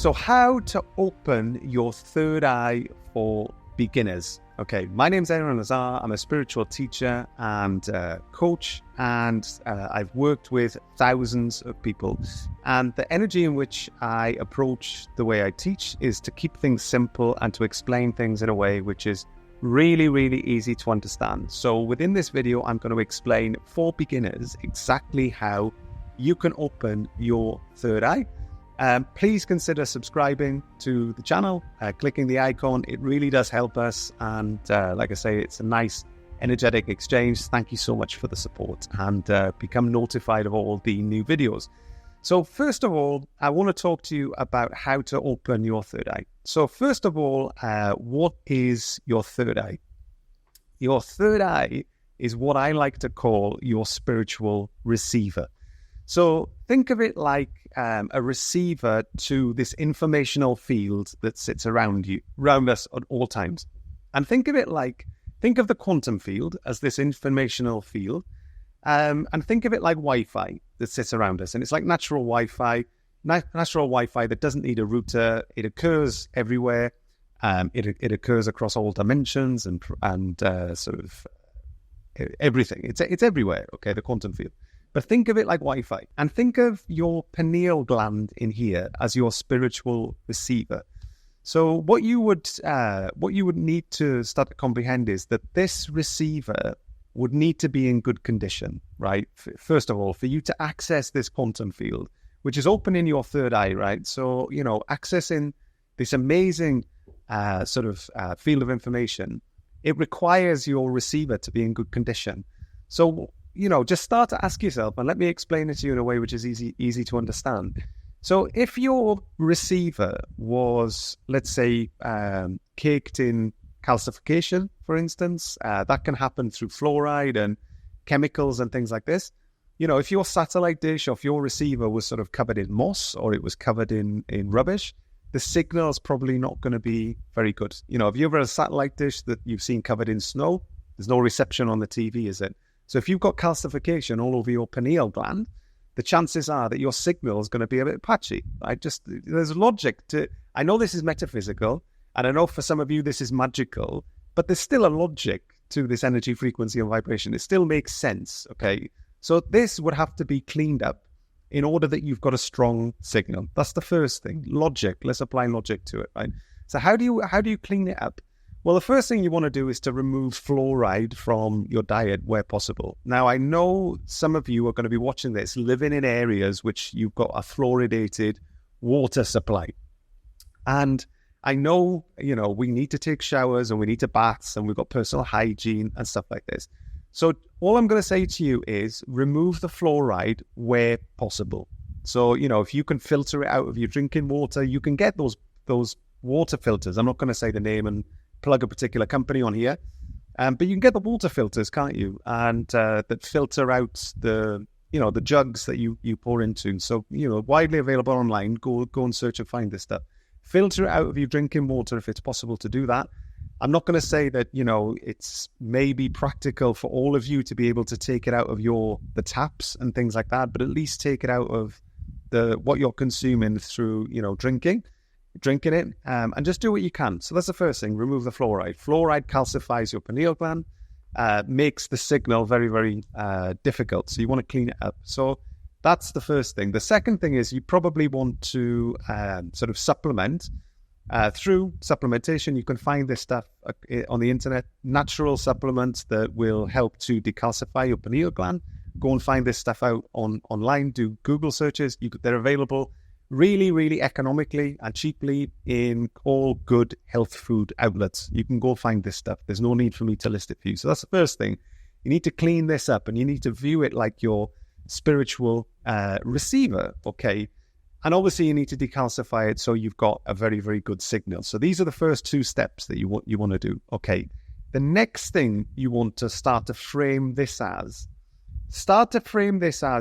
So how to open your third eye for beginners. Okay, my name's Aeron. I'm a spiritual teacher and coach, and I've worked with thousands of people. And the energy in which I approach the way I teach is to keep things simple and to explain things in a way which is really, really easy to understand. So within this video, I'm going to explain for beginners exactly how you can open your third eye. Please consider subscribing to the channel, clicking the icon. It really does help us. And like I say, it's a nice energetic exchange. Thank you so much for the support, and become notified of all the new videos. So first of all, I want to talk to you about how to open your third eye. So first of all, what is your third eye? Your third eye is what I like to call your spiritual receiver. So think of it like a receiver to this informational field that sits around us at all times. And think of the quantum field as this informational field, and think of it like Wi-Fi that sits around us. And it's like natural Wi-Fi that doesn't need a router. It occurs everywhere. It occurs across all dimensions and sort of everything. It's everywhere. Okay, the quantum field. But think of it like Wi-Fi, and think of your pineal gland in here as your spiritual receiver. So what you would need to start to comprehend is that this receiver would need to be in good condition, right? First of all, for you to access this quantum field, which is open in your third eye, right? So, accessing this amazing field of information, it requires your receiver to be in good condition. So, just start to ask yourself, and let me explain it to you in a way which is easy to understand. So if your receiver was, let's say, caked in calcification, for instance, that can happen through fluoride and chemicals and things like this. If your satellite dish or if your receiver was sort of covered in moss or it was covered in rubbish, the signal is probably not going to be very good. If you ever had a satellite dish that you've seen covered in snow, there's no reception on the TV, is it? So if you've got calcification all over your pineal gland, the chances are that your signal is going to be a bit patchy, right? There's logic to, I know this is metaphysical, and I know for some of you this is magical, but there's still a logic to this energy, frequency, and vibration. It still makes sense, okay? So this would have to be cleaned up in order that you've got a strong signal. That's the first thing. Logic. Let's apply logic to it, right? So how do you clean it up? Well, the first thing you want to do is to remove fluoride from your diet where possible. Now, I know some of you are going to be watching this living in areas which you've got a fluoridated water supply. And I know, we need to take showers and we need to baths and we've got personal hygiene and stuff like this. So all I'm going to say to you is remove the fluoride where possible. So, if you can filter it out of your drinking water, you can get those water filters. I'm not going to say the name and plug a particular company on here, but you can get the water filters, can't you? And that filter out the jugs that you pour into. So widely available online. Go and search and find this stuff. Filter it out of your drinking water if it's possible to do that. I'm not going to say that it's maybe practical for all of you to be able to take it out of the taps and things like that, but at least take it out of what you're consuming through drinking it, and just do what you can. So that's the first thing. Remove the fluoride. Fluoride calcifies your pineal gland, makes the signal very, very difficult. So you want to clean it up. So that's the first thing. The second thing is you probably want to sort of supplement through supplementation. You can find this stuff on the internet, natural supplements that will help to decalcify your pineal gland. Go and find this stuff out online. Do Google searches. They're available really, really economically and cheaply in all good health food outlets. You can go find this stuff. There's no need for me to list it for you. So that's the first thing. You need to clean this up and you need to view it like your spiritual receiver, okay? And obviously you need to decalcify it so you've got a very, very good signal. So these are the first two steps that you want to do, okay? The next thing you want to start to frame this as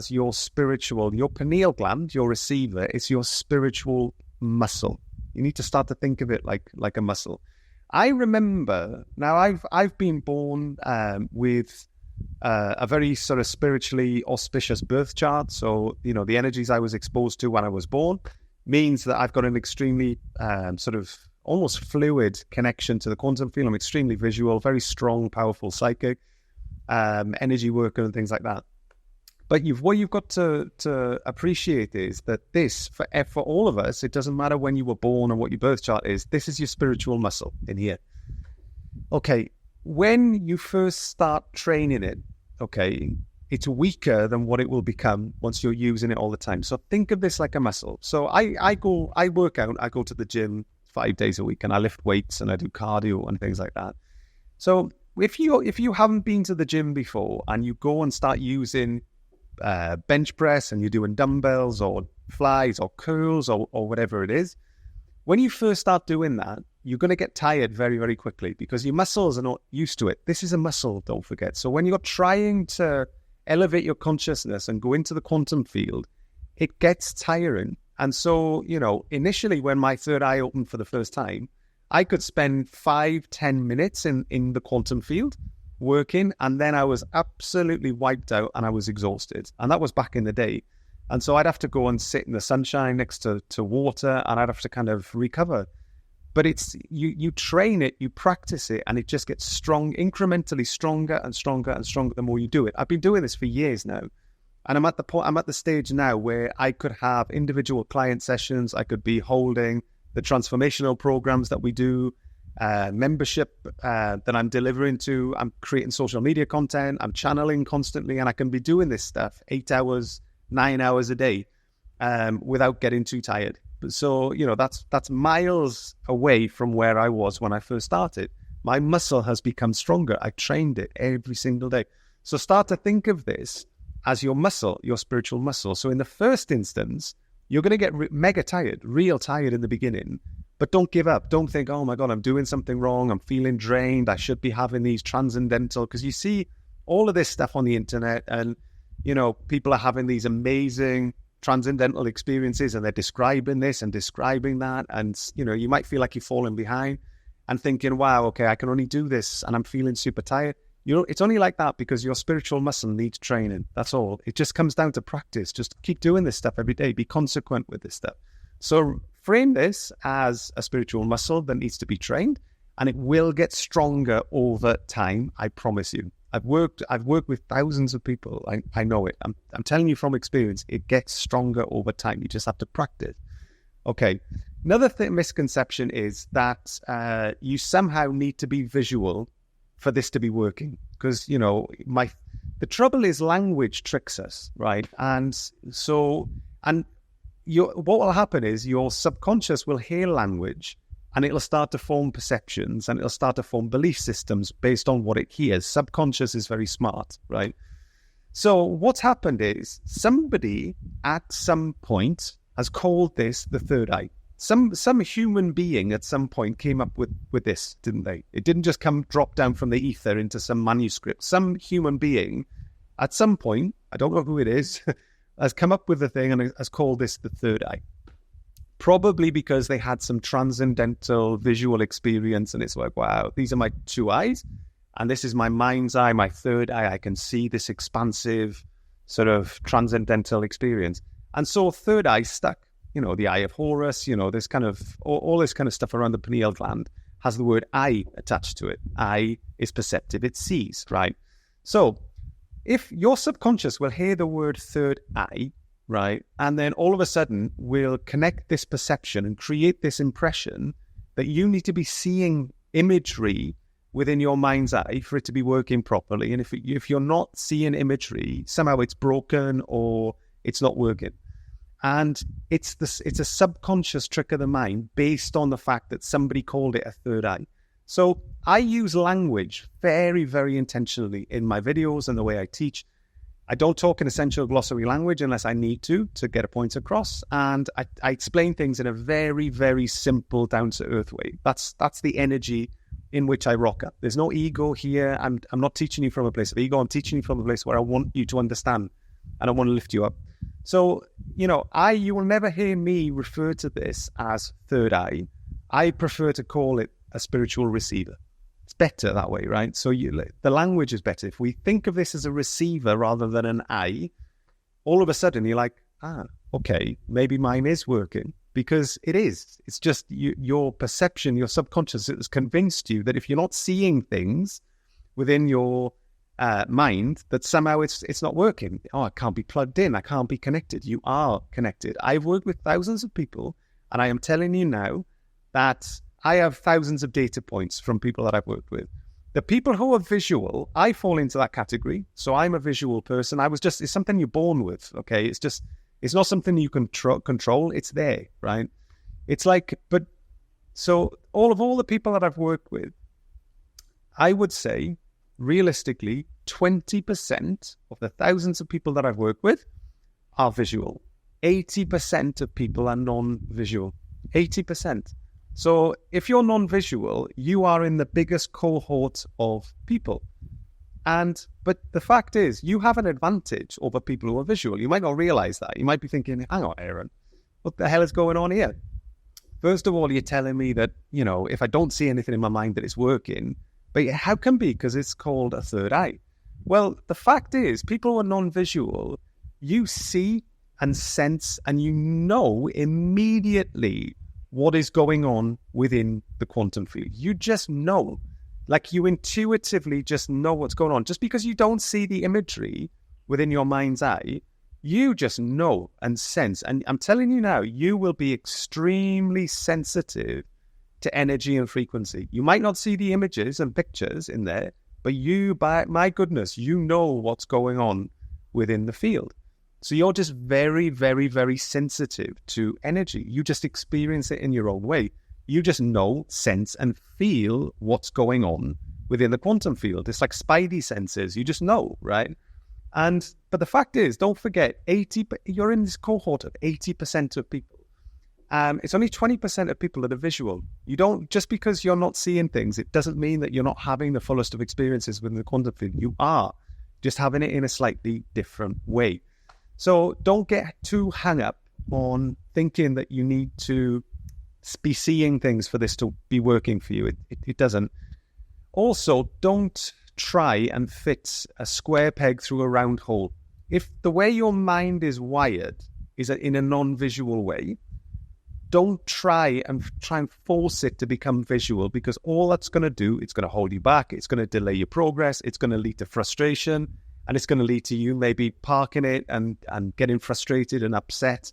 your spiritual, your pineal gland, your receiver, is your spiritual muscle. You need to start to think of it like a muscle. I remember, now I've been born with a very sort of spiritually auspicious birth chart. So, the energies I was exposed to when I was born, means that I've got an extremely sort of almost fluid connection to the quantum field. I'm extremely visual, very strong, powerful psychic, energy worker and things like that. But what you've got to appreciate is that this, for all of us, it doesn't matter when you were born or what your birth chart is, this is your spiritual muscle in here. Okay, when you first start training it, okay, it's weaker than what it will become once you're using it all the time. So think of this like a muscle. So I work out, I go to the gym 5 days a week and I lift weights and I do cardio and things like that. So if you haven't been to the gym before and you go and start using bench press and you're doing dumbbells or flies or curls or whatever it is, when you first start doing that, you're going to get tired very, very quickly because your muscles are not used to it. This is a muscle, don't forget. So when you're trying to elevate your consciousness and go into the quantum field, it gets tiring. And so, initially when my third eye opened for the first time, I could spend 5-10 minutes in the quantum field working, and then I was absolutely wiped out and I was exhausted. And that was back in the day. And so I'd have to go and sit in the sunshine next to water, and I'd have to kind of recover. But it's you train it, you practice it, and it just gets incrementally stronger and stronger and stronger the more you do it. I've been doing this for years now, and I'm at the stage now where I could have individual client sessions. I could be holding the transformational programs that we do, membership that I'm delivering to. I'm creating social media content. I'm channeling constantly, and I can be doing this stuff 8 hours, 9 hours a day without getting too tired. So, that's miles away from where I was when I first started. My muscle has become stronger. I trained it every single day. So start to think of this as your muscle, your spiritual muscle. So in the first instance, you're going to get mega tired, real tired in the beginning, but don't give up. Don't think, oh my God, I'm doing something wrong. I'm feeling drained. I should be having these transcendental, because you see all of this stuff on the internet and, people are having these amazing transcendental experiences and they're describing this and describing that. And, you might feel like you're falling behind and thinking, wow, okay, I can only do this and I'm feeling super tired. It's only like that because your spiritual muscle needs training. That's all. It just comes down to practice. Just keep doing this stuff every day. Be consequent with this stuff. So frame this as a spiritual muscle that needs to be trained, and it will get stronger over time. I promise you. I've worked with thousands of people. I know it. I'm telling you from experience, it gets stronger over time. You just have to practice. Okay. Another misconception is that you somehow need to be visual for this to be working. Because, the trouble is language tricks us, right? And so, what will happen is your subconscious will hear language, and it'll start to form perceptions and it'll start to form belief systems based on what it hears. Subconscious is very smart, right? So what's happened is somebody at some point has called this the third eye. Some human being at some point came up with this, didn't they? It didn't just drop down from the ether into some manuscript. Some human being at some point, I don't know who it is, has come up with the thing and has called this the third eye. Probably because they had some transcendental visual experience and it's like, wow, these are my two eyes and this is my mind's eye, my third eye. I can see this expansive sort of transcendental experience. And so third eye stuck, the eye of Horus, this kind of, all this kind of stuff around the pineal gland has the word eye attached to it. Eye is perceptive, it sees, right? So if your subconscious will hear the word third eye, right, and then all of a sudden we'll connect this perception and create this impression that you need to be seeing imagery within your mind's eye for it to be working properly. And if you're not seeing imagery, somehow it's broken or it's not working. And it's a subconscious trick of the mind based on the fact that somebody called it a third eye. So I use language very, very intentionally in my videos and the way I teach. I don't talk in essential glossary language unless I need to get a point across. And I explain things in a very, very simple, down-to-earth way. That's the energy in which I rock up. There's no ego here. I'm not teaching you from a place of ego. I'm teaching you from a place where I want you to understand and I want to lift you up. So, you will never hear me refer to this as third eye. I prefer to call it a spiritual receiver. It's better that way, right? So the language is better. If we think of this as a receiver rather than an eye, all of a sudden you're like, okay, maybe mine is working. because it is. It's just your perception, your subconscious, it has convinced you that if you're not seeing things within your mind, that somehow it's not working. Oh, I can't be plugged in. I can't be connected. You are connected. I've worked with thousands of people, and I am telling you now that I have thousands of data points from people that I've worked with. The people who are visual, I fall into that category. So I'm a visual person. It's something you're born with, okay? It's not something you can control. It's there, right? It's like, so all the people that I've worked with, I would say, realistically, 20% of the thousands of people that I've worked with are visual. 80% of people are non-visual. 80%. So if you're non-visual, you are in the biggest cohort of people. But the fact is, you have an advantage over people who are visual. You might not realize that. You might be thinking, hang on, Aeron, what the hell is going on here? First of all, you're telling me that, if I don't see anything in my mind that it's working, but how can be? Because it's called a third eye. Well, the fact is, people who are non-visual, you see and sense and you know immediately what is going on within the quantum field. You just know. Like you intuitively just know what's going on. Just because you don't see the imagery within your mind's eye, you just know and sense. And I'm telling you now, you will be extremely sensitive to energy and frequency. You might not see the images and pictures in there, but my goodness, you know what's going on within the field. So you're just very, very, very sensitive to energy. You just experience it in your own way. You just know, sense, and feel what's going on within the quantum field. It's like spidey senses. You just know, right? But the fact is, don't forget, you're in this cohort of 80% of people. It's only 20% of people that are visual. Just because you're not seeing things, it doesn't mean that you're not having the fullest of experiences within the quantum field. You are just having it in a slightly different way. So don't get too hung up on thinking that you need to be seeing things for this to be working for you. It doesn't. Also, don't try and fit a square peg through a round hole. If the way your mind is wired is in a non-visual way, don't try and force it to become visual, because all that's going to do, it's going to hold you back. It's going to delay your progress. It's going to lead to frustration, and it's going to lead to you maybe parking it and getting frustrated and upset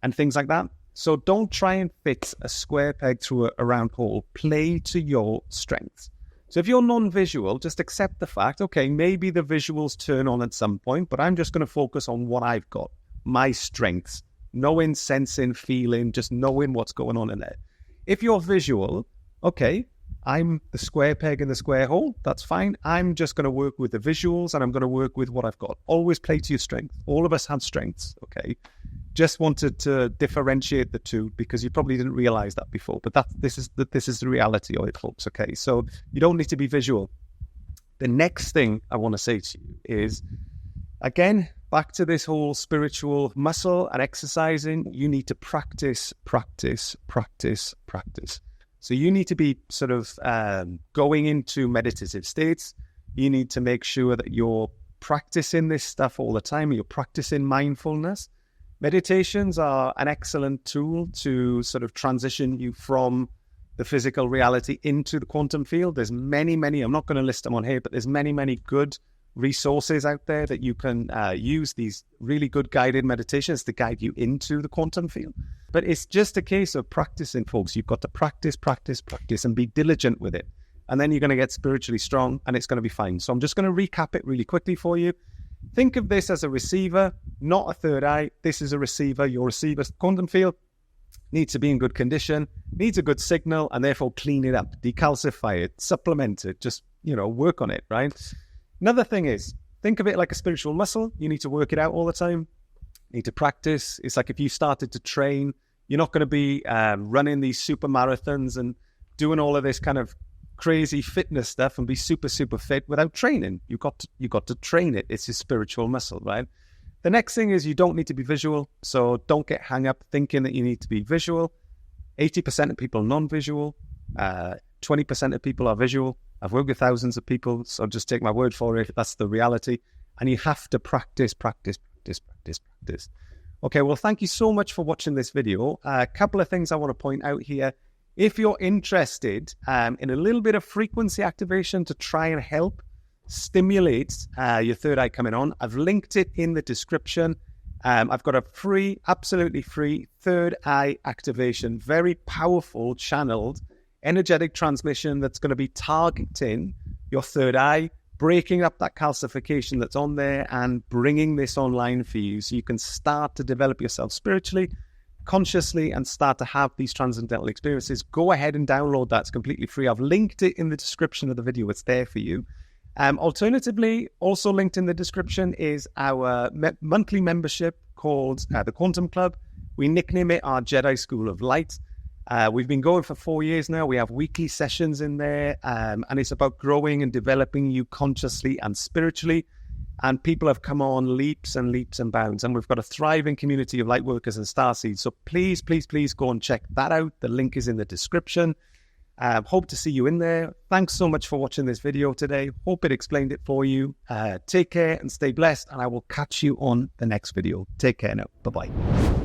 and things like that. So don't try and fit a square peg through a round hole. Play to your strengths. So if you're non-visual, just accept the fact, okay, maybe the visuals turn on at some point, but I'm just going to focus on what I've got, my strengths, knowing, sensing, feeling, just knowing what's going on in there. If you're visual, okay, I'm the square peg in the square hole, that's fine. I'm just going to work with the visuals and I'm going to work with what I've got. Always play to your strength. All of us have strengths, okay? Just wanted to differentiate the two because you probably didn't realize that before, but this is the reality of it, folks, okay? So you don't need to be visual. The next thing I want to say to you is, again, back to this whole spiritual muscle and exercising, you need to practice. So you need to be sort of going into meditative states. You need to make sure that you're practicing this stuff all the time. You're practicing mindfulness. Meditations are an excellent tool to sort of transition you from the physical reality into the quantum field. There's many, I'm not going to list them on here, but there's many good resources out there that you can use, these really good guided meditations to guide you into the quantum field. But it's just a case of practicing, folks. You've got to practice and be diligent with it. And then you're going to get spiritually strong and it's going to be fine. So I'm just going to recap it really quickly for you. Think of this as a receiver, not a third eye. This is a receiver. Your receiver's quantum field needs to be in good condition, needs a good signal, and therefore clean it up, decalcify it, supplement it, just, work on it, right? Another thing is, think of it like a spiritual muscle. You need to work it out all the time. You need to practice. It's like if you started to train, you're not going to be running these super marathons and doing all of this kind of crazy fitness stuff and be super fit without training. You got to train it. It's a spiritual muscle, right? The next thing is you don't need to be visual. So don't get hung up thinking that you need to be visual. 80% of people are non-visual. 20% of people are visual. I've worked with thousands of people, so just take my word for it. That's the reality. And you have to practice. Okay, well, thank you so much for watching this video. A couple of things I want to point out here. If you're interested in a little bit of frequency activation to try and help stimulate your third eye coming on, I've linked it in the description. I've got a free, absolutely free third eye activation, very powerful channeled energetic transmission that's going to be targeting your third eye, breaking up that calcification that's on there and bringing this online for you so you can start to develop yourself spiritually, consciously, and start to have these transcendental experiences. Go ahead and download that. It's completely free. I've linked it in the description of the video. It's there for you. Alternatively, also linked in the description is our monthly membership called the Quantum Club. We nickname it our Jedi School of Light. We've been going for 4 years now. We have weekly sessions in there, and it's about growing and developing you consciously and spiritually. And people have come on leaps and leaps and bounds, and we've got a thriving community of light workers and starseeds. So please, please, please go and check that out. The link is in the description. Hope to see you in there. Thanks so much for watching this video today. Hope it explained it for you. Take care and stay blessed, and I will catch you on the next video. Take care now. Bye-bye.